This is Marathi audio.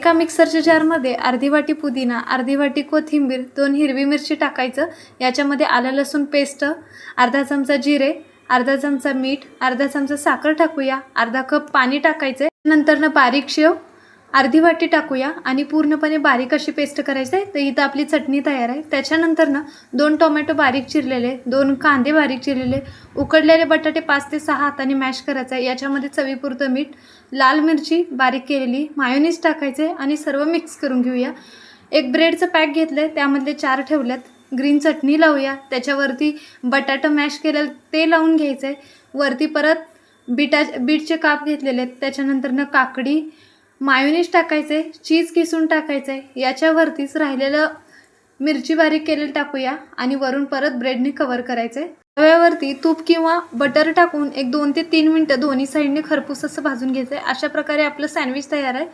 एका मिक्सरच्या जारमध्ये अर्धी वाटी पुदिना, अर्धी वाटी कोथिंबीर, 2 हिरवी मिरची टाकायचं। याच्यामध्ये आलं लसूण पेस्ट, अर्धा चमचा जिरे, अर्धा चमचा मीठ, अर्धा चमचा साखर टाकूया, अर्धा कप पाणी टाकायचं। नंतर बारीक शेव अर्धी वाटी टाकूया आणि पूर्णपणे बारीक अशी पेस्ट करायची आहे। तर इथं आपली चटणी तयार आहे। त्याच्यानंतर 2 टोमॅटो बारीक चिरलेले, 2 कांदे बारीक चिरलेले, उकडलेले बटाटे 5 ते 6 हाताने मॅश करायचं आहे। याच्यामध्ये चवीपुरतं मीठ, लाल मिरची बारीक केलेली, मायोनीज टाकायचे आणि सर्व मिक्स करून घेऊया। एक ब्रेडचं पॅक घेतलंय, त्यामधले 4 ठेवल्यात। ग्रीन चटणी लावूया, त्याच्यावरती बटाटा मॅश केलेलं ते लावून घ्यायचंय। वरती परत बीटचे काप घेतलेले आहेत, त्याच्यानंतर काकडी, मायोनीज टाकायचे, चीज किसून टाकायचे। याच्यावरतीच राहिलेलं मिरची बारीक केलेली टाकूया आणि वरून परत ब्रेडने कव्हर करायचे। तव्यावरती तूप किंवा बटर टाकून एक 2 ते 3 मिनिटं दोन्ही साईडने खरपूस असं भाजून घ्यायचं। अशा प्रकारे आपलं सँडविच तयार आहे।